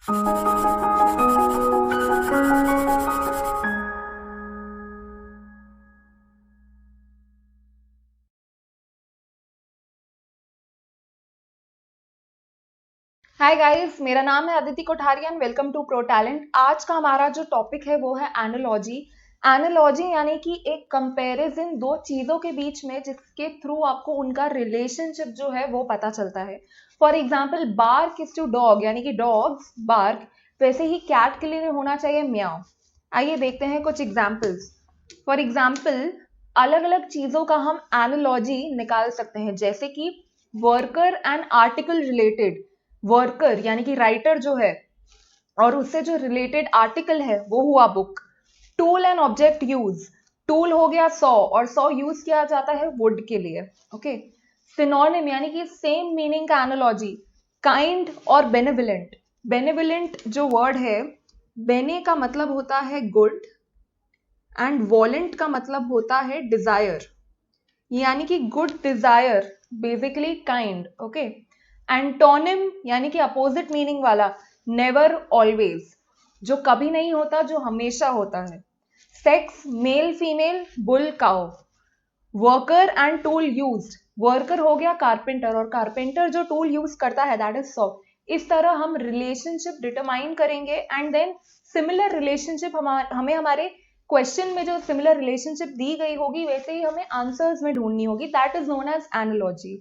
Hi guys, मेरा नाम है Aditi Kothari and welcome to Pro Talent. आज का हमारा जो टॉपिक है वो है एनालॉजी। एनालॉजी यानी कि एक कंपैरिजन दो चीजों के बीच में जिसके थ्रू आपको उनका रिलेशनशिप जो है वो पता चलता है। For example, bark is to dog यानी कि डॉग्स बार्क, वैसे ही कैट के लिए होना चाहिए म्याओ। आइए देखते हैं कुछ एग्जाम्पल्स। फॉर एग्जाम्पल, अलग अलग चीजों का हम एनालॉजी निकाल सकते हैं, जैसे कि worker and article related. Worker यानी कि राइटर जो है और उससे जो रिलेटेड आर्टिकल है वो हुआ book. Tool and object use, tool हो गया सॉ, और सॉ यूज किया जाता है वुड के लिए। ओके। सिनोनिम यानी कि सेम मीनिंग का एनालॉजी, काइंड और बेनेवलेंट। बेनेवलेंट जो वर्ड है, बेने का मतलब होता है गुड एंड वॉलेंट का मतलब होता है डिजायर, यानी कि good desire, basically kind. Okay. Antonym यानी कि अपोजिट मीनिंग वाला, नेवर ऑलवेज, जो कभी नहीं होता, जो हमेशा होता है। Sex, male female, bull cow. Worker and tool used, worker हो गया कारपेंटर और कारपेंटर जो टूल यूज करता है दैट इज सॉ। इस तरह हम रिलेशनशिप डिटरमाइन करेंगे एंड देन सिमिलर रिलेशनशिप हमें हमारे क्वेश्चन में जो सिमिलर रिलेशनशिप दी गई होगी वैसे ही हमें आंसर्स में ढूंढनी होगी। That is known as analogy.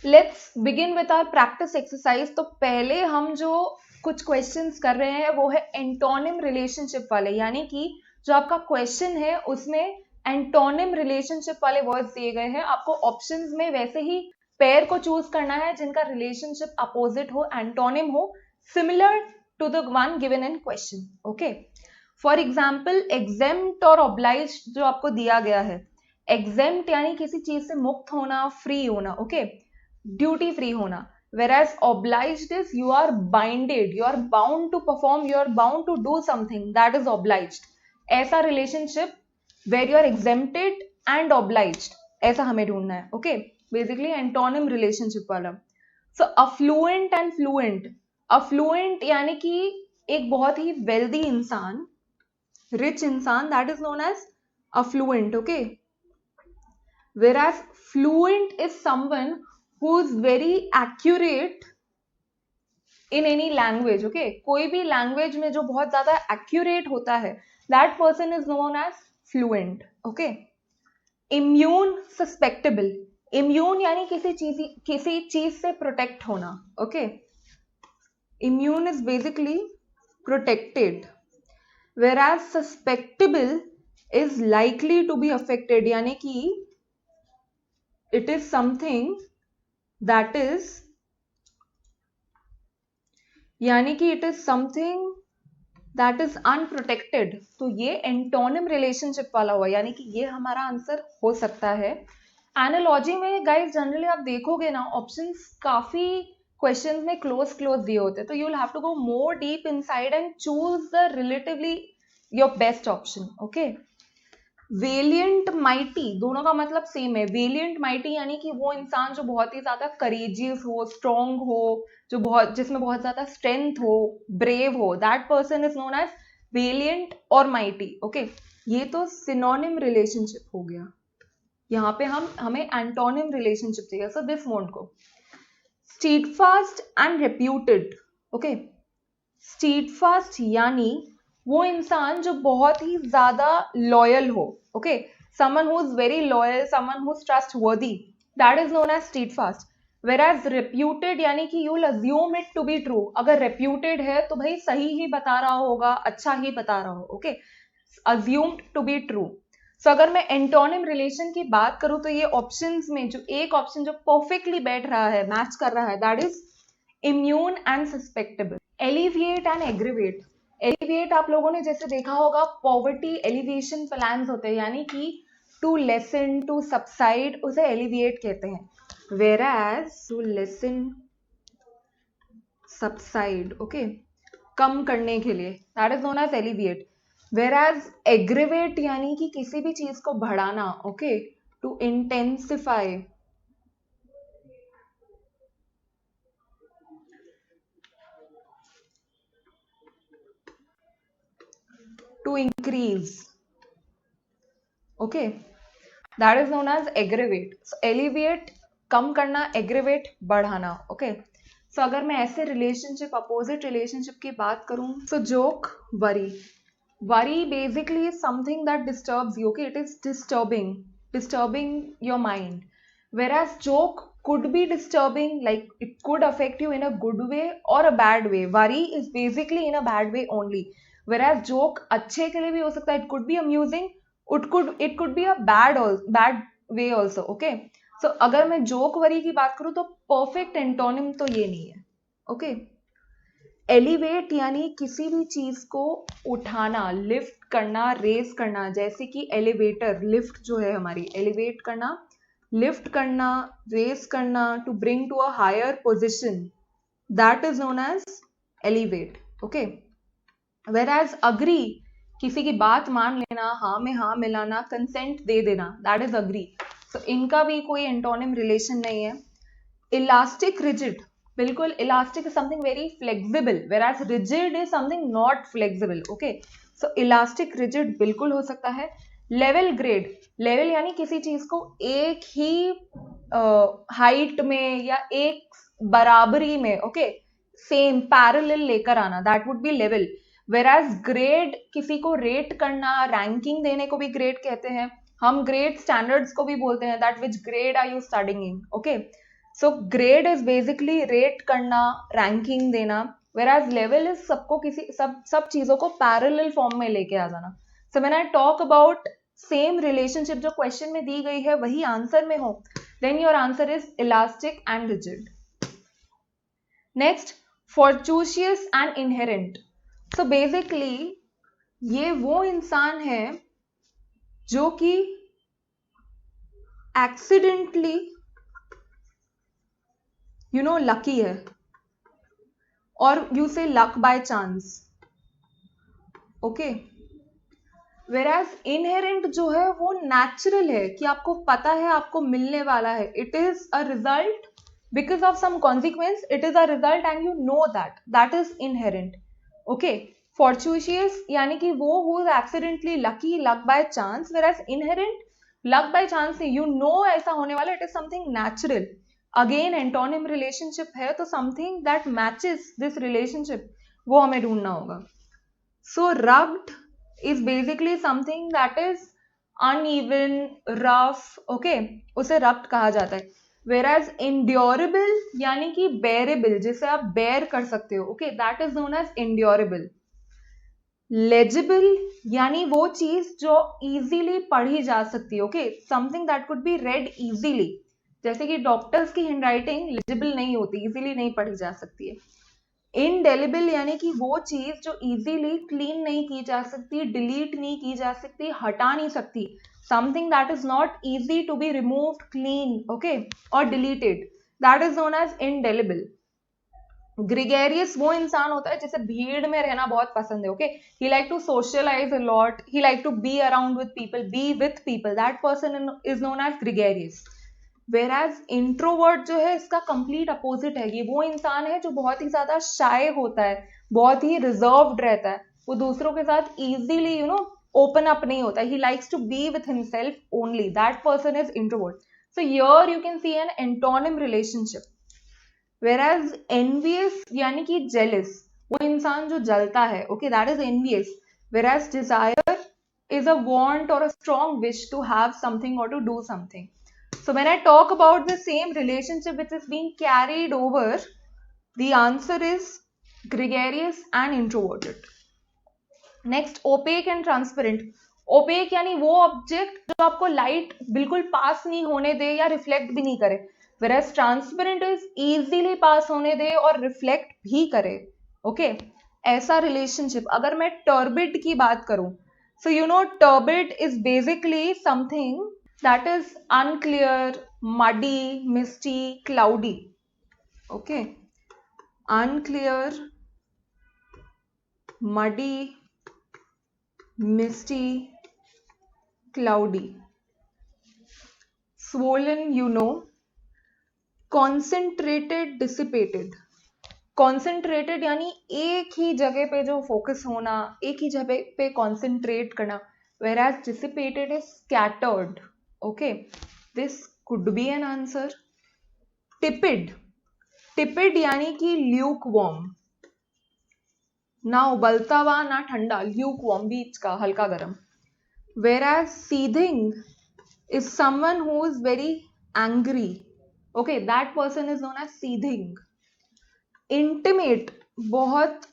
Let's begin with our practice exercise. तो पहले हम जो कुछ क्वेश्चंस कर रहे हैं वो है एंटोनिम रिलेशनशिप वाले, यानी कि जो आपका क्वेश्चन है उसमें एंटोनिम रिलेशनशिप वाले वर्ड्स दिए गए हैं। आपको ऑप्शंस में वैसे ही पेयर को चूज करना है जिनका रिलेशनशिप अपोजिट हो, एंटोनिम हो, similar to the one given in question. Okay. For example, exempt और ऑब्लाइज्ड जो आपको दिया गया है। एग्जेम्प्ट यानी किसी चीज से मुक्त होना, फ्री होना। ओके, ड्यूटी फ्री होना। whereas obliged is you are binded, you are bound to perform, you are bound to do something, that is obliged। ऐसा relationship where you are exempted and obliged, ऐसा हमें ढूंढना है। Okay, basically antonym relationship वाला। So affluent and fluent. Affluent यानी कि एक बहुत ही वेल्दी इंसान, रिच इंसान, that is known as affluent. Okay. whereas fluent is someone who is very accurate in any language। okay, कोई भी लैंग्वेज में जो बहुत ज्यादा एक्यूरेट होता है that person is known as fluent। okay। Immune, susceptible. Immune यानी किसी चीज से प्रोटेक्ट होना। Okay, immune is basically protected. whereas susceptible is likely to be affected, यानी कि it is something that is, यानी कि it is something that is unprotected. तो ये एंटोनिम रिलेशनशिप वाला हुआ, यानी कि ये हमारा आंसर हो सकता है। एनालॉजी में गाइस जनरली आप देखोगे ना, ऑप्शंस काफी क्वेश्चंस में क्लोज क्लोज दिए होते हैं, तो you will have to go more deep inside and choose the relatively your best option. Okay. Valiant, mighty, दोनों का मतलब सेम है। वेलियंट माइटी यानी कि वो इंसान जो बहुत ही ज्यादा करेजियस हो, स्ट्रॉन्ग हो, जिसमें बहुत ज्यादा स्ट्रेंथ हो, ब्रेव हो, that person is known as valiant और माइटी। ओके, ये तो सिनोनिम रिलेशनशिप हो गया। यहाँ पे हमें एंटोनिम रिलेशनशिप चाहिए, so this won't go. Steadfast and reputed. Okay, steadfast यानी वो इंसान जो बहुत ही ज्यादा लॉयल हो। Okay, someone who is very loyal, someone who is trustworthy, that is known as steadfast. whereas reputed यानी कि you will assume it to be true। अगर reputed है तो भाई सही ही बता रहा होगा, अच्छा ही बता रहा हो। Okay, assumed to be true। सो अगर मैं एंटोनिम रिलेशन की बात करूं तो ये ऑप्शंस में जो एक ऑप्शन जो परफेक्टली बैठ रहा है, मैच कर रहा है, that is immune and susceptible. Alleviate and aggravate. Alleviate आप लोगों ने जैसे देखा होगा, पॉवर्टी एलिवेशन प्लान्स होते हैं, यानी कि टू लेसन, टू सबसाइड, उसे एलिविएट कहते हैं। whereas to lessen, subside, okay, कम करने के लिए, that is known as alleviate. whereas aggravate यानी कि किसी भी चीज को बढ़ाना। Okay, to intensify. to increase. Okay, that is known as aggravate. So alleviate कम करना, aggravate बढ़ाना. Okay, so अगर मैं ऐसे relationship, opposite relationship की बात करूं, so joke, worry basically is something that disturbs you. Okay, it is disturbing your mind, whereas joke could be disturbing, like it could affect you in a good way or a bad way. Worry is basically in a bad way only, whereas joke अच्छे के लिए भी हो सकता है, it could be amusing, it could be a bad way also. Okay, so अगर मैं joke worry की बात करूँ तो perfect antonym तो ये नहीं है. Okay, एलिवेट यानी किसी भी चीज को उठाना, लिफ्ट करना, रेस करना, जैसे कि एलिवेटर, लिफ्ट जो है हमारी, एलिवेट करना, लिफ्ट करना, रेस करना, to bring to a higher position, that is known as elevate. Okay, whereas agree, किसी की बात मान लेना, हाँ में हाँ मिलाना, कंसेंट दे देना, दैट इज अग्री. सो इनका भी कोई एंटोनिम रिलेशन नहीं है. इलास्टिक, रिजिड, बिल्कुल elastic is something very flexible, whereas rigid is something not flexible. Okay, so elastic, rigid बिल्कुल हो सकता है. लेवल ग्रेड, लेवल यानी किसी चीज को एक ही हाइट में या एक बराबरी में, ओके, सेम पैरेलल लेकर आना, that would be level. whereas grade किसी को रेट करना, रैंकिंग देने को भी ग्रेड कहते हैं. हम ग्रेड स्टैंडर्ड्स को भी बोलते हैं, that which grade are you studying in. Okay, so grade is basically rate करना, रैंकिंग देना, whereas लेवल इज सबको किसी सब चीजों को पैरेलल फॉर्म में लेके आ जाना. So when I talk about same relationship जो क्वेश्चन में दी गई है वही आंसर में हो, then your answer is elastic and rigid. Next, fortuitous and inherent. So basically ये वो इंसान है जो कि एक्सीडेंटली लकी है, और यू से luck by chance. Okay, whereas inherent जो है वो नेचुरल है, कि आपको पता है आपको मिलने वाला है. It is a result because of some consequence, it is a result and you know that is inherent. Okay, fortuitous यानी कि वो who is accidentally lucky, luck by chance, whereas inherent luck by chance से you know ऐसा होने वाला, it is something natural. Again antonym relationship है तो something that matches this relationship वो हमें ढूंढना होगा. So rugged is basically something that is uneven, rough. Okay, उसे रब्ड कहा जाता है. whereas endurable यानी कि bearable, जिसे आप bear कर सकते हो. Okay, that is known as endurable. Legible यानी वो चीज जो इजीली पढ़ी जा सकती है. Okay, something that could be read easily, जैसे कि डॉक्टर्स की हैंडराइटिंग लेजिबल नहीं होती, इजीली नहीं पढ़ी जा सकती है. इनडेलिबल यानी कि वो चीज जो इजीली क्लीन नहीं की जा सकती, डिलीट नहीं की जा सकती, हटा नहीं सकती, something that is not easy to be removed, clean, okay, और deleted, that is known as indelible. Gregarious वो इंसान होता है जिसे भीड़ में रहना बहुत पसंद है. Okay, he like to socialize a lot, he like to be around with people, be with people, that person is known as gregarious. whereas introvert जो है इसका कंप्लीट अपोजिट है. ये वो इंसान है जो बहुत ही ज्यादा शाय होता है, बहुत ही रिजर्व्ड रहता है, वो दूसरों के साथ इजीली ओपन अप नहीं होता. He likes to be with himself only, that person is introvert. So here you can see an antonym relationship. whereas envious यानी कि jealous, वो इंसान जो जलता है. Okay, that is envious. whereas desire is a want or a strong wish to have something or to do something. So when I talk about the same relationship which is being carried over, the answer is gregarious and introverted. Next, opaque and transparent. opaque यानी वो object जो आपको light बिल्कुल पास नहीं होने दे या reflect भी नहीं करे, whereas transparent is easily पास होने दे और रिफ्लेक्ट भी करे. ओके, ऐसा रिलेशनशिप. अगर मैं टर्बिड की बात करूं, so turbid is basically something that is unclear, muddy, misty, cloudy. Okay, unclear, muddy, misty, cloudy. Swollen, concentrated, dissipated. Concentrated यानी एक ही जगह पे जो फोकस होना, एक ही जगह पे कॉन्सेंट्रेट करना, whereas dissipated is scattered. Okay, this could be an answer. टिपिड यानी कि ल्यूक वॉर्म, ना उबलता हुआ ना ठंडा, ल्यूक वॉर्म, बीच का, हल्का गर्म. Whereas seething is someone who is very angry. Okay, that person is known as seething. Intimate, बहुत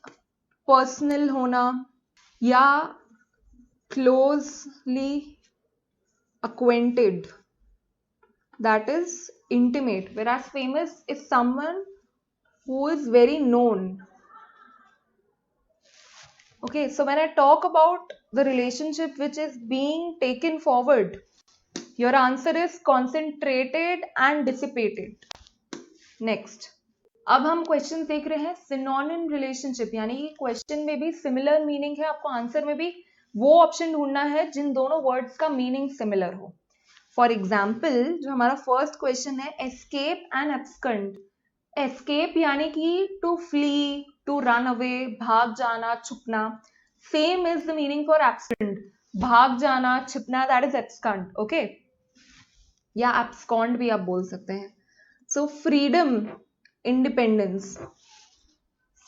पर्सनल होना या closely acquainted, that is intimate. Whereas famous is someone who is very known. Okay, so when I talk about the relationship which is being taken forward, your answer is concentrated and dissipated. Next, अब हम question देख रहे हैं synonym relationship, यानी कि question में भी similar meaning है, आपको आंसर में भी वो ऑप्शन ढूंढना है जिन दोनों वर्ड्स का मीनिंग सिमिलर हो. फॉर एग्जाम्पल, जो हमारा फर्स्ट क्वेश्चन है, एस्केप एंड एब्सकंड. एस्केप यानी कि to flee, to run away, भाग जाना, छुपना. Same is the meaning for abscond, भाग जाना, छिपना, दैट इज एब्सकंड. ओके, या एब्सकॉन्ड भी आप बोल सकते हैं. So freedom, independence.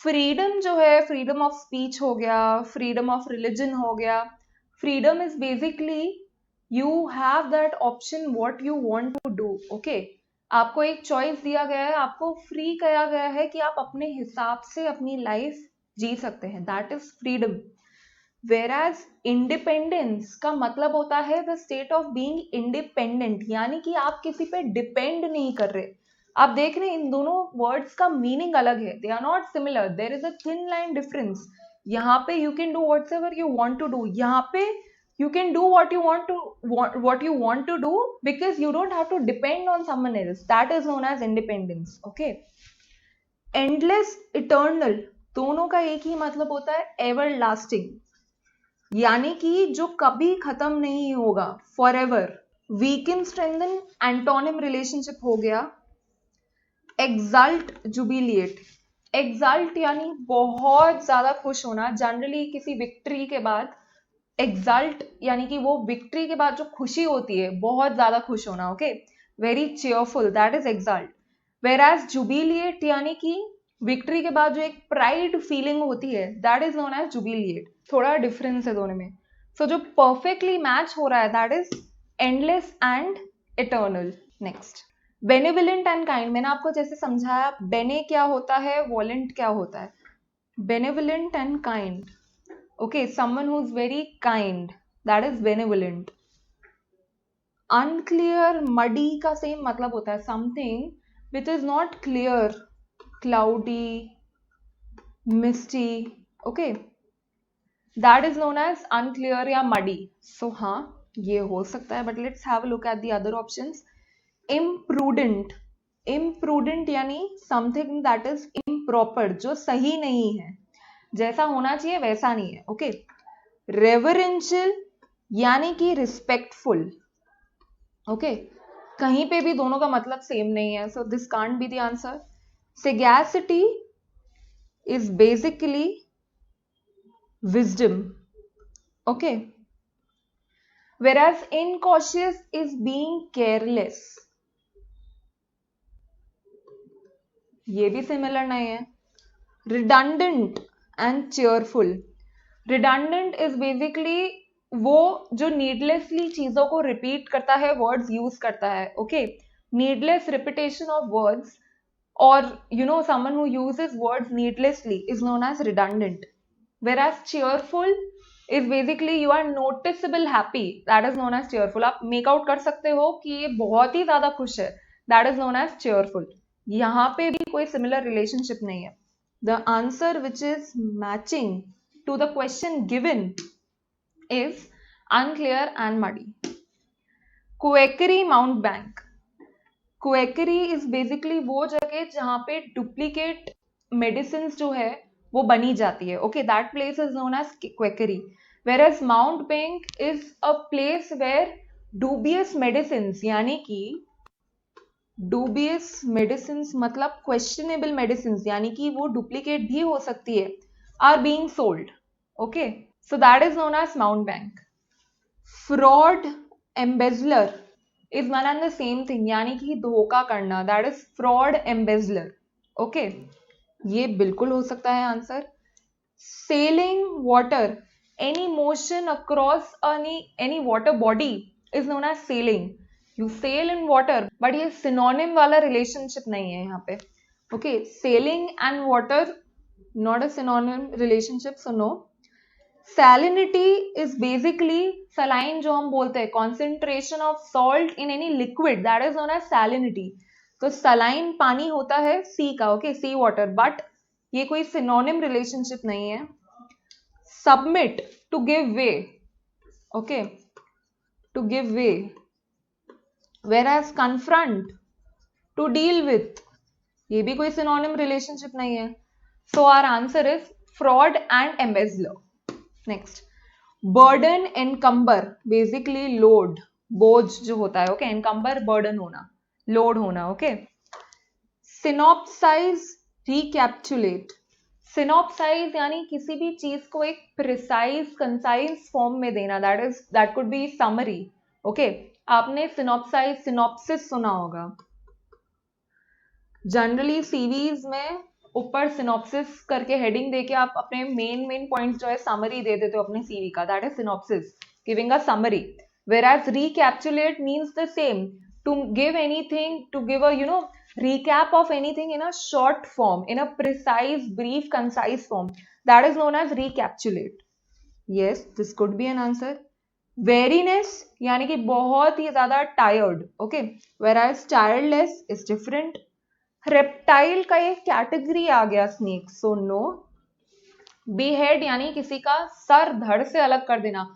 फ्रीडम जो है, फ्रीडम ऑफ स्पीच हो गया, फ्रीडम ऑफ रिलीजन हो गया. Freedom is basically you have that option what you want to do. Okay, आपको एक चॉइस दिया गया है, आपको फ्री किया गया है कि आप अपने हिसाब से अपनी लाइफ जी सकते हैं, that is freedom. Whereas independence का मतलब होता है the state of being independent, यानी कि आप किसी पे डिपेंड नहीं कर रहे. आप देख रहे हैं इन दोनों वर्ड्स का मीनिंग अलग है, they are not similar, there is a thin line difference. यहाँ पे you can do whatever you want to do, यहाँ पे you can do what you want to do because you don't have to depend on someone else. That is known as independence. Okay, endless, eternal, दोनों का एक ही मतलब होता है everlasting, यानी कि जो कभी खत्म नहीं होगा, forever. weaken, strengthen, antonym relationship हो गया. exult, jubilate. exult यानी बहुत ज्यादा खुश होना, जनरली किसी विक्ट्री के बाद. एक्सल्ट यानी कि वो विक्ट्री के बाद जो खुशी होती है, बहुत ज्यादा खुश होना. Okay, very cheerful, that is exult. Whereas jubilate यानी कि विक्ट्री के बाद जो एक प्राइड फीलिंग होती है, दैट इज नोन एज जुबिलिएट. थोड़ा डिफरेंस है दोनों में. सो जो परफेक्टली मैच हो रहा है, that is endless and eternal. Next, benevolent and kind. मैंने आपको जैसे समझाया, बेने क्या होता है, वोलेंट क्या होता है. Benevolent and kind. Okay, someone who's very kind, that is benevolent. Unclear, muddy का same मतलब होता है, something which is not clear, cloudy, misty. Okay, that is known as unclear या muddy. So हाँ, ये हो सकता है, but let's have a look at the other options. Imprudent. Imprudent यानी something that is improper, जो सही नहीं है, जैसा होना चाहिए वैसा नहीं है. ओके, रेवरेंशियल यानी कि रिस्पेक्टफुल. ओके, कहीं पे भी दोनों का मतलब सेम नहीं है, so this can't be the answer. Sagacity is basically wisdom. Okay, whereas incautious is being careless. ये भी सिमिलर नहीं है. Redundant and cheerful. Redundant is basically वो जो नीडलेसली चीजों को रिपीट करता है, वर्ड्स यूज करता है. Okay, needless repetition of words, और you know someone who uses words needlessly is known as redundant. whereas cheerful is basically you are noticeable happy, that is known as cheerful. आप make out कर सकते हो कि ये बहुत ही ज्यादा खुश है, that is known as cheerful. यहाँ पे भी कोई सिमिलर रिलेशनशिप नहीं है. The answer which is matching to the question given is unclear and muddy. Quackery, mountebank. Quackery is basically वो जगह जहाँ पे डुप्लीकेट मेडिसिन जो है वो बनी जाती है. Okay, that place is known as quackery. Whereas mountebank is a place where dubious medicines यानी कि डूबियस मेडिसिन मतलब क्वेश्चनेबल मेडिसिन, यानी कि वो डुप्लीकेट भी हो सकती है, are being sold. Okay, so that is known as mountebank. Fraud, embezzler is one and the same thing, यानी कि धोखा करना, that is fraud embezzler. Okay, ये बिल्कुल हो सकता है answer. Selling water, any motion across any water body is known as sailing. You sail in water, but ये synonym वाला relationship नहीं है यहाँ पे. Okay, sailing and water not a synonym relationship, so no. Salinity is basically saline जो हम बोलते हैं, concentration of salt in any liquid, that is known as salinity. तो saline पानी होता है sea का, okay, sea water, but ये कोई synonym relationship नहीं है. Submit, to give way, okay, to give way, whereas confront, to deal with, ये भी कोई synonym relationship नहीं है. So our answer is fraud and embezzler. Next, burden, encumber, basically load, बोझ जो होता है, okay, encumber burden होना, load होना, okay. Synopsize, recapitulate, सिनॉप्साइज यानी किसी भी चीज को एक प्रिसाइज कंसाइज फॉर्म में देना, that could B summary. Okay, आपने सिनॉप्साइज सिनॉप्सिस सुना होगा. जनरली सीवीज में ऊपर सिनॉप्सिस करके हेडिंग देके आप अपने मेन पॉइंट्स जो है समरी दे देते हो अपने सीवी का, that is synopsis, giving a summary. Whereas recapitulate means the same, to give anything, to give a recap of anything in a short form, in a precise, brief, concise form, that is known as recapitulate. Yes, this could be an answer. Weariness यानी कि बहुत ही ज्यादा tired, okay, whereas tiredless is different. Reptile का एक category आ गया snake, so no. Behead यानी किसी का सर धड़ से अलग कर देना,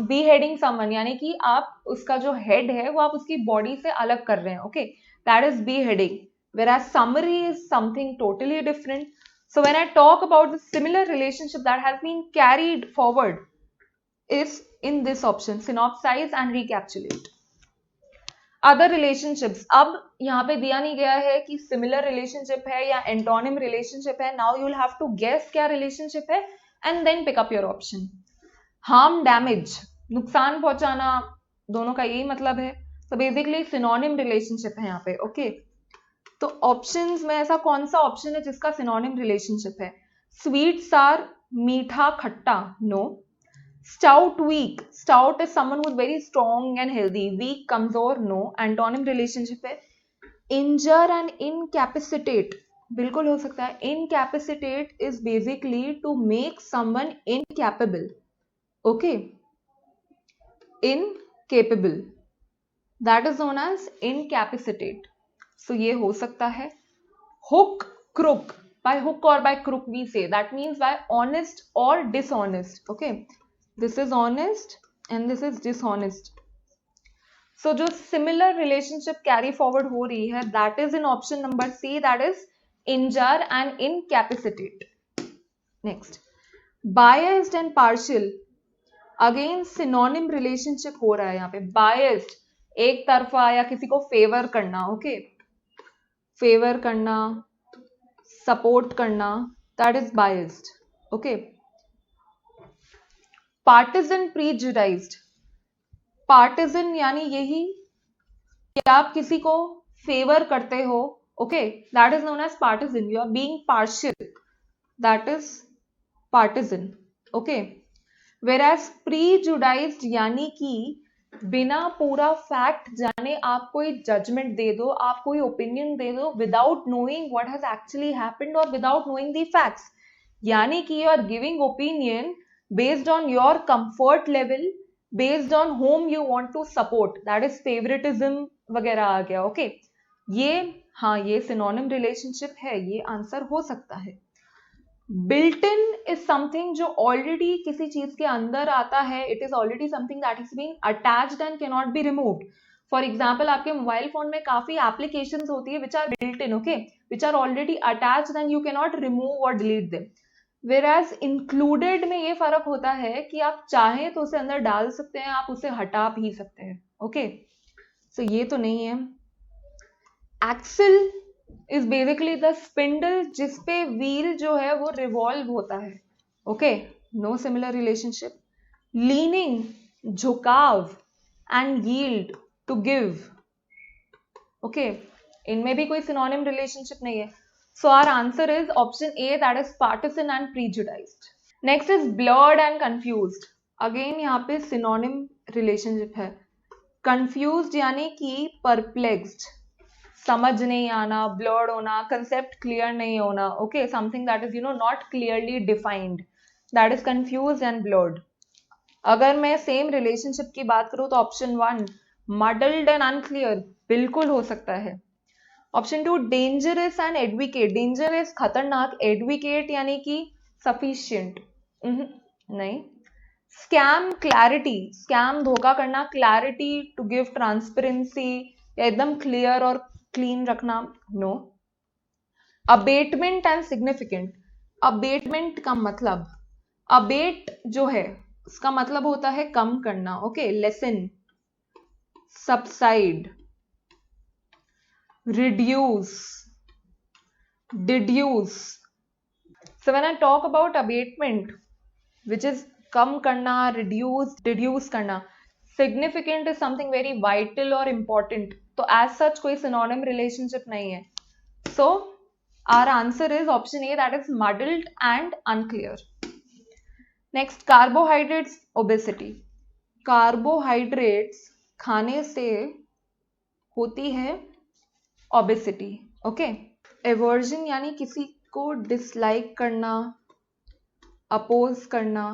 beheading someone यानी कि आप उसका जो हेड है वो आप उसकी बॉडी से अलग कर रहे हैं, okay, that is beheading. Whereas summary is something totally different. So when I talk about the similar relationship that has been carried forward is in this option, synopsize and recapitulate. Other relationships, अब यहाँ पे दिया नहीं गया है कि similar relationship है या एंटोनिम रिलेशनशिप है. Now you will have to guess क्या रिलेशनशिप है and then pick up your option. Harm, damage, नुकसान पहुंचाना, दोनों का यही मतलब है. तो बेसिकली सिनोनिम रिलेशनशिप है यहाँ पे, ओके. तो ऑप्शंस में ऐसा कौन सा ऑप्शन है जिसका सिनोनिम रिलेशनशिप है? स्वीट सार, मीठा खट्टा, no. Stout, weak, stout is someone who is very strong and healthy, weak कमजोर, no. Antonym relationship है. Injure and incapacitate, बिल्कुल हो सकता है. Incapacitate is basically to make someone incapable, okay, incapable, that is known as incapacitate. So ये हो सकता है. Hook, crook, by hook or by crook we say, that means by honest or dishonest, okay. This is honest and this is dishonest. So जो similar relationship carry forward हो रही है, that is in option number C, that is injure and incapacitate. Next, biased and partial, again synonym relationship हो रहा है यहाँ पे. biased एक तरफा या किसी को फेवर करना, ओके, फेवर करना, सपोर्ट करना, that is biased, okay. Partisan, prejudiced, partisan यानी यही कि आप किसी को फेवर करते हो, okay, that is known as partisan. You are being partial, that is partisan, okay. Whereas prejudiced यानी कि बिना पूरा फैक्ट जाने आप कोई जजमेंट दे दो, आप कोई ओपिनियन दे दो without knowing what has actually happened और विदाउट नोइंग द फैक्ट्स, यानी कि you are giving opinion based on your comfort level, based on whom you want to support, that is favoritism वगैरह आ गया, ओके. ये हाँ, ये सिनोनिम रिलेशनशिप है, ये आंसर हो सकता है. built in is something जो ऑलरेडी किसी चीज के अंदर आता है, it is already something that is being attached and cannot be removed. For example, आपके मोबाइल फोन में काफी एप्लीकेशंस होती है which are built in, okay, which are already attached and you cannot remove or delete them. Whereas included में ये फर्क होता है कि आप चाहें तो उसे अंदर डाल सकते हैं, आप उसे हटा भी सकते हैं, ओके. सो ये तो नहीं है. Axle is basically the spindle जिसपे व्हील जो है वो रिवॉल्व होता है. Okay, no similar relationship. Leaning, झुकाव, and yield, to give. Okay, इनमें भी कोई सिनोनिम रिलेशनशिप नहीं है. So our answer is option A, that is partisan and prejudiced. Next is blurred and confused. Again यहाँ पे सिनोनिम रिलेशनशिप है. Confused यानी कि परप्लेक्स्ड, समझ नहीं आना, ब्लर्ड होना, कंसेप्ट क्लियर नहीं होना. Okay, something that is not clearly defined, that is confuse and blurred. अगर मैं सेम रिलेशनशिप की बात करूं तो ऑप्शन 1 मडल्ड एंड अनक्लियर बिल्कुल हो सकता है. Option 2 dangerous and advocate. Dangerous खतरनाक, एडवोकेट यानी कि सफिशिएंट नहीं. स्कैम क्लैरिटी, स्कैम धोखा करना, क्लैरिटी टू गिव ट्रांसपेरेंसी या एकदम क्लियर और क्लीन रखना, no. Abatement and significant. Abatement का मतलब, अबेट जो है उसका मतलब होता है कम करना. Okay, lesson, subside, reduce, deduce. So when I talk about abatement, which is कम करना, reduce, deduce करना, significant is something very vital or important. तो as such कोई synonym relationship नहीं है. So our answer is option A, that is muddled and unclear. Next, carbohydrates, obesity. Carbohydrates खाने से होती है obesity. Okay. एवर्जन यानी किसी को डिसलाइक करना, अपोज करना.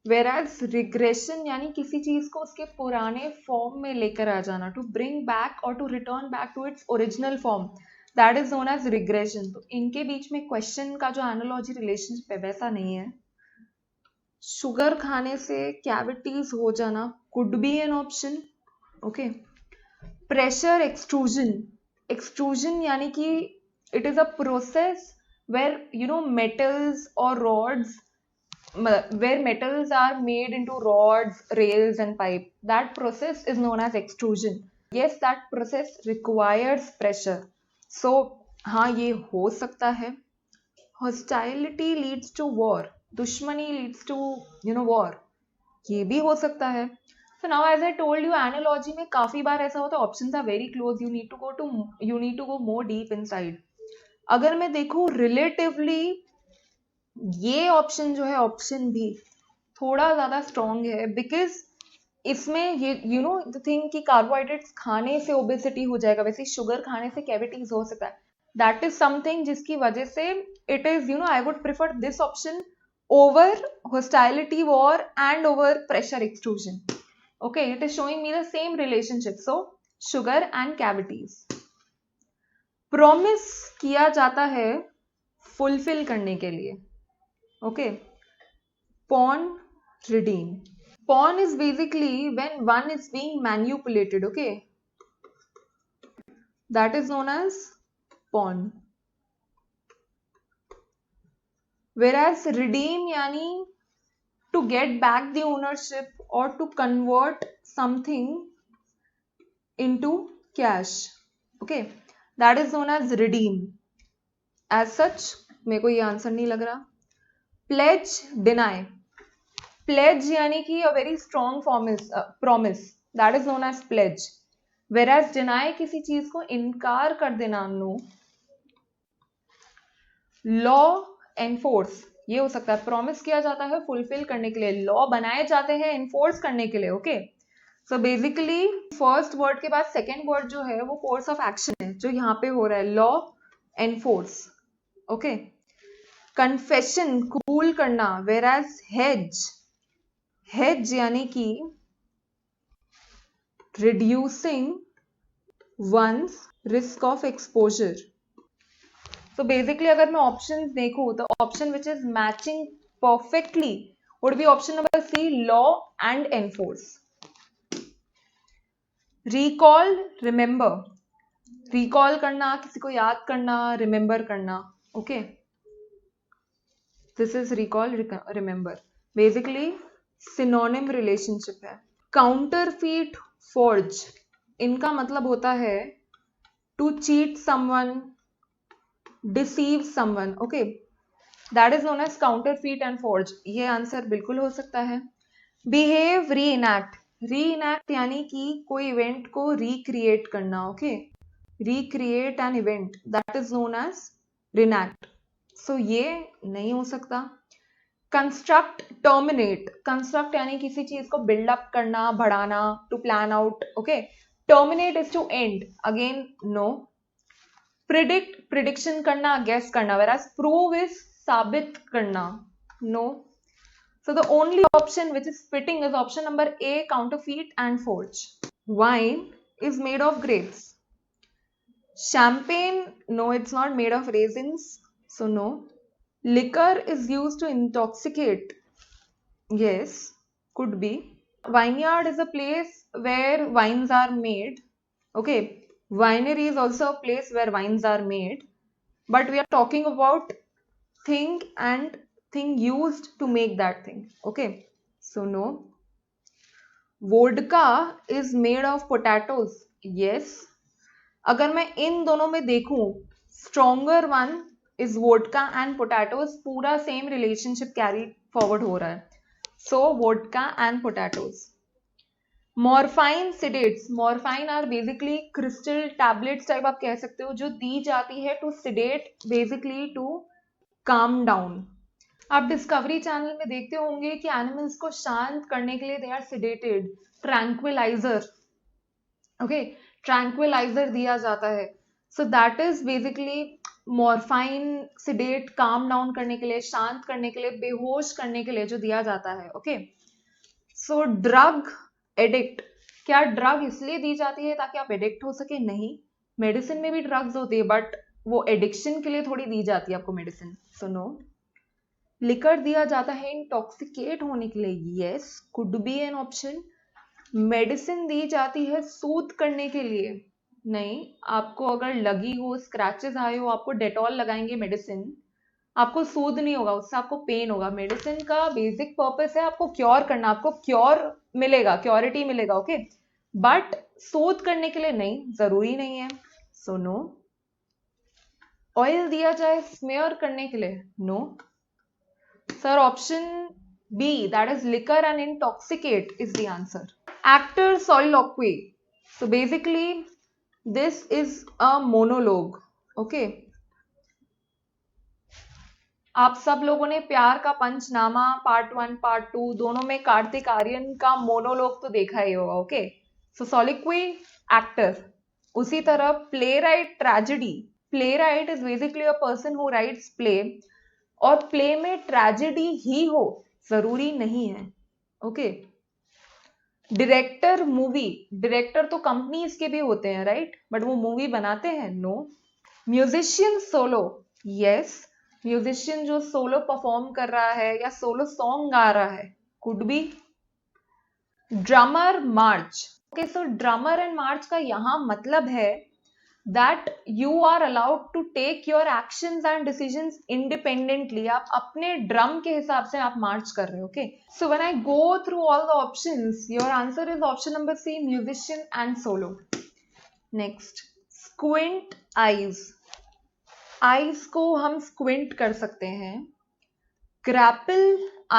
वेराज रिग्रेशन यानी किसी चीज को उसके पुराने फॉर्म में लेकर आ जाना, टू ब्रिंग बैक और to return back to its original form, that is known as regression. तो इनके बीच में क्वेश्चन का जो एनालॉजी रिलेशनशिप है वैसा नहीं है. शुगर खाने से कैविटीज हो जाना could be an option. Okay. Pressure extrusion. Extrusion यानी कि it is a process where metals or rods, where metals are made into rods, rails and pipe. That process is known as extrusion. Yes, that process requires pressure. So हाँ, ये हो सकता है. hostility leads to war. दुश्मनी leads to war. ये भी हो सकता है. So now as I told you, analogy में काफी बार ऐसा होता है, options are very close. You need to go more deep inside. अगर मैं देखूं रिलेटिवली ये ऑप्शन जो है, ऑप्शन भी थोड़ा ज्यादा स्ट्रॉन्ग है, बिकॉज इसमें ये द थिंग कि कार्बोहाइड्रेट्स खाने से ओबेसिटी हो जाएगा, वैसे शुगर खाने से कैविटीज हो सकता है. दैट इज समथिंग जिसकी वजह से it is I would prefer this option over hostility war and over pressure extrusion. Okay, it is showing me the same relationship. So sugar and cavities. Promise किया जाता है fulfil करने के लिए. Okay. Pawn, redeem. Pawn is basically when one is being manipulated. Okay, that is known as pawn. whereas redeem यानी to get back the ownership or to convert something into cash. Okay, that is known as redeem. As such मेरे को ये answer नहीं लग रहा. Pledge, deny. Pledge यानी कि a very strong promise, that is known as pledge. Whereas deny किसी चीज को इनकार कर देना, no. Law, enforce, ये हो सकता है. प्रॉमिस किया जाता है फुलफिल करने के लिए, लॉ बनाए जाते हैं एनफोर्स करने के लिए. Okay. So basically first word के बाद सेकेंड वर्ड जो है वो कोर्स ऑफ एक्शन है जो यहाँ पे हो रहा है, लॉ, एनफोर्स. ओके. कन्फेशन, कबूल करना. वेराज हेज, हेज यानी कि reducing one's risk of exposure. So basically अगर मैं ऑप्शंस देखूं तो option which is matching perfectly would be option number C, law and enforce. Recall, remember. Recall करना, किसी को याद करना, रिमेंबर करना. Okay, this is recall, remember. Basically synonym relationship है. काउंटरफीट, फोर्ज, इनका मतलब होता है to cheat someone, deceive someone, okay, that is known as counterfeit and forge. ये आंसर बिल्कुल हो सकता है. Behave, reenact. Reenact यानी कि कोई इवेंट को रिक्रिएट करना, okay, recreate an event, that is known as reenact. So ये नहीं हो सकता. Construct, terminate. कंस्ट्रक्ट यानी किसी चीज को बिल्डअप करना, बढ़ाना, to plan out, okay. Terminate is to end, again no. Predict, prediction करना, गेस करना, whereas prove is साबित करना, no. So the only option which is fitting is option number A, counterfeit and forge. Wine is made of grapes. Champagne, no, it's not made of raisins, so no. Liquor is used to intoxicate. Yes, could be. Vineyard is a place where wines are made. Okay, winery is also a place where wines are made. But we are talking about thing and thing used to make that thing. Okay, so no. Vodka is made of potatoes. Yes. अगर मैं इन दोनों में देखूं, stronger one is vodka and potatoes, पूरा same relationship carry forward हो रहा है. So vodka and potatoes. Morphine, sedates. Morphine are basically crystal tablets type आप कह सकते हो, जो दी जाती है to sedate, basically to calm down. आप डिस्कवरी चैनल में देखते होंगे कि एनिमल्स को शांत करने के लिए they are sedated. Tranquilliser, okay, tranquilliser दिया जाता है. So that is basically morphine, sedate, calm down करने के लिए, शांत करने के लिए, बेहोश करने के लिए जो दिया जाता है. Okay, so drug addict. क्या ड्रग इसलिए दी जाती है ताकि आप एडिक्ट हो सके? नहीं. मेडिसिन में भी ड्रग्स होती है, बट वो एडिक्शन के लिए थोड़ी दी जाती है आपको मेडिसिन. So no. लिकर दिया जाता है इंटॉक्सिकेट होने के लिए. Yes, could be an option. Medicine दी जाती है सूद करने के लिए. नहीं, आपको अगर लगी हो, स्क्रैचेस आए हो, आपको डेटॉल लगाएंगे मेडिसिन, आपको सूद नहीं होगा, उससे आपको पेन होगा. मेडिसिन का बेसिक पर्पस है आपको क्योर करना, आपको क्योर मिलेगा, क्योरिटी मिलेगा, ओके, बट सूद करने के लिए नहीं, जरूरी नहीं है. So no. ऑयल दिया जाए स्मेयर करने के लिए? No. Sir option B, that is liquor and intoxicate is the answer. Actor soliloquy. So basically this is a monologue. Okay. आप सब लोगों ने प्यार का पंचनामा पार्ट 1 पार्ट 2 दोनों में कार्तिक आर्यन का मोनोलॉग तो देखा ही होगा. ओके, सो soliloquy एक्टर. उसी तरह play right, tragedy. Play right is basically a person who rights play, और प्ले में ट्रेजेडी ही हो जरूरी नहीं है. ओके. Director, movie. डायरेक्टर तो कंपनीज के भी होते हैं, राइट, बट वो मूवी बनाते हैं? No. Musician solo. Yes, musician जो सोलो परफॉर्म कर रहा है या सोलो सॉन्ग गा रहा है, could be. Drummer, march. Okay, so drummer and march का यहां मतलब है that you are allowed to take your actions and decisions independently. आप अपने ड्रम के हिसाब से आप मार्च कर रहे हो. Okay, so when I go through all the options, your answer is option number C, musician and solo. Next, squint eyes. eyes को हम squint कर सकते हैं. grapple,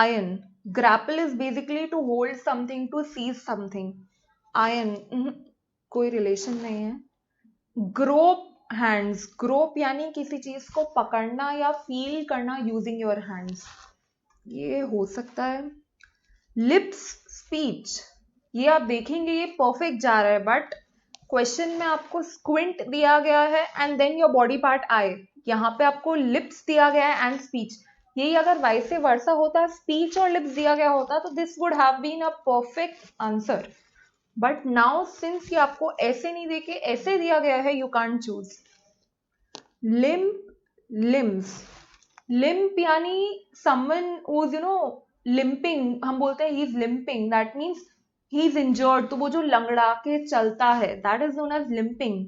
iron. grapple is basically to hold something, to seize something. iron कोई relation नहीं है. Grope hands. Grope यानी किसी चीज को पकड़ना या फील करना यूजिंग योर हैंड्स, ये हो सकता है. Lips, speech. ये आप देखेंगे ये परफेक्ट जा रहा है, बट क्वेश्चन में आपको स्क्विंट दिया गया है and then your body part eye. यहाँ पे आपको लिप्स दिया गया है एंड स्पीच. यही अगर वाइस वर्सा होता, स्पीच और लिप्स दिया गया होता, तो this would have been a perfect answer. But now since ये आपको ऐसे नहीं देके ऐसे दिया गया है, you can't choose. Limp, limbs. Limp यानी समवन हु इज लिम्पिंग. हम बोलते हैं he is limping, that means he is injured. तो वो जो लंगड़ा के चलता है, that is known as limping.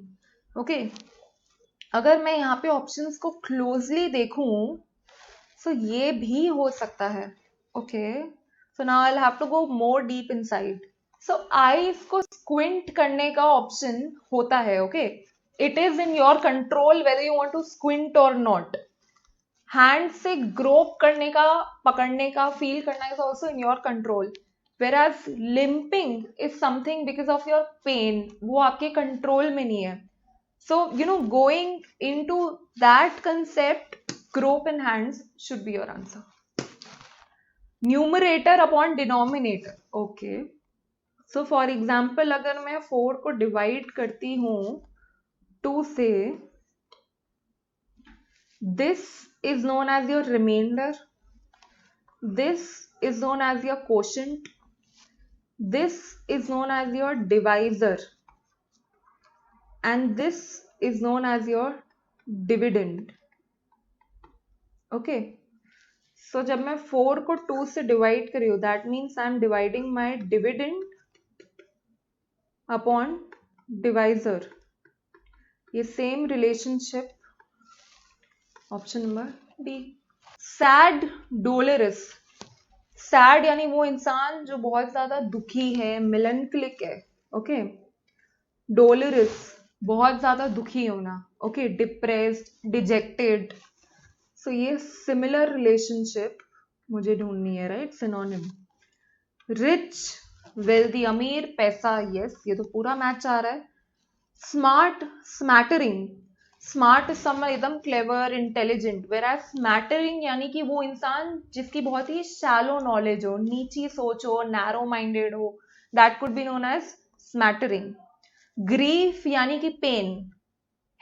Okay, अगर मैं यहाँ पे ऑप्शंस को क्लोजली देखूं, सो ये भी हो सकता है. Okay, so now I will have to go more deep inside. So eyes को स्क्विंट करने का ऑप्शन होता है. Okay, it is in your control whether you want to squint और नॉट. हैंड से ग्रोप करने का, पकड़ने का, फील करना is also in your control. whereas limping is something because of your pain, वो आपके कंट्रोल में नहीं है. So going into that concept, grope in hands should be your answer. Numerator upon denominator. Okay. So for example, अगर मैं 4 को divide करती हूँ 2 से, this is known as your remainder, this is known as your quotient, this is known as your divisor, and this is known as your dividend. Okay. So जब मैं 4 को 2 से divide कर रही हूँ, that means I am dividing my dividend upon divisor. ये same relationship. Option number D. Sad, dolorous. Sad यानी वो इंसान जो बहुत ज्यादा दुखी है, melancholic है. Okay. Dolorous, बहुत ज्यादा दुखी होना. Okay. Depressed, dejected. So ये similar relationship मुझे ढूंढनी है, right? Synonym. Rich, wealthy, अमीर, पैसा, yes, ये तो पूरा मैच आ रहा है. Smart, smattering. Smart is someone एकदम clever, intelligent. Whereas smattering यानी कि वो इंसान जिसकी बहुत ही shallow knowledge हो, नीची सोच हो, narrow minded हो, that could be known as smattering. Grief यानी कि pain.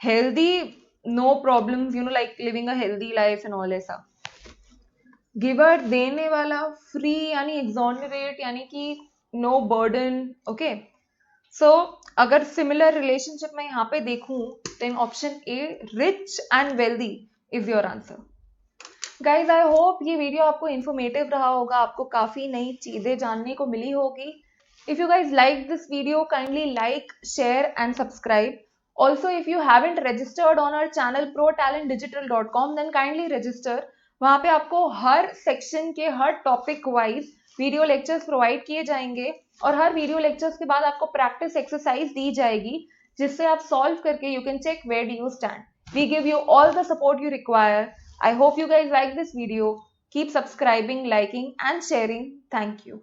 Healthy, no problems, like living a healthy life and all ऐसा. गिवर, देने वाला. फ्री यानी एक्सोनरेट यानी कि नो बर्डन. ओके. सो अगर सिमिलर रिलेशनशिप में यहाँ पे देखूं, then option A, rich and wealthy, is your answer. Guys, I hope ये वीडियो आपको इंफॉर्मेटिव रहा होगा, आपको काफी नई चीजें जानने को मिली होगी. If you guys like this video, kindly like, share and subscribe. Also, if you haven't registered on our channel protalentdigital.com, then kindly register. वहाँ पे आपको हर सेक्शन के हर topic wise video lectures provide किए जाएंगे और हर वीडियो लेक्चर्स के बाद आपको प्रैक्टिस एक्सरसाइज दी जाएगी जिससे आप सॉल्व करके you can check where do you stand. We give you all the support you require. I hope you guys like this video. Keep subscribing, liking and sharing. Thank you.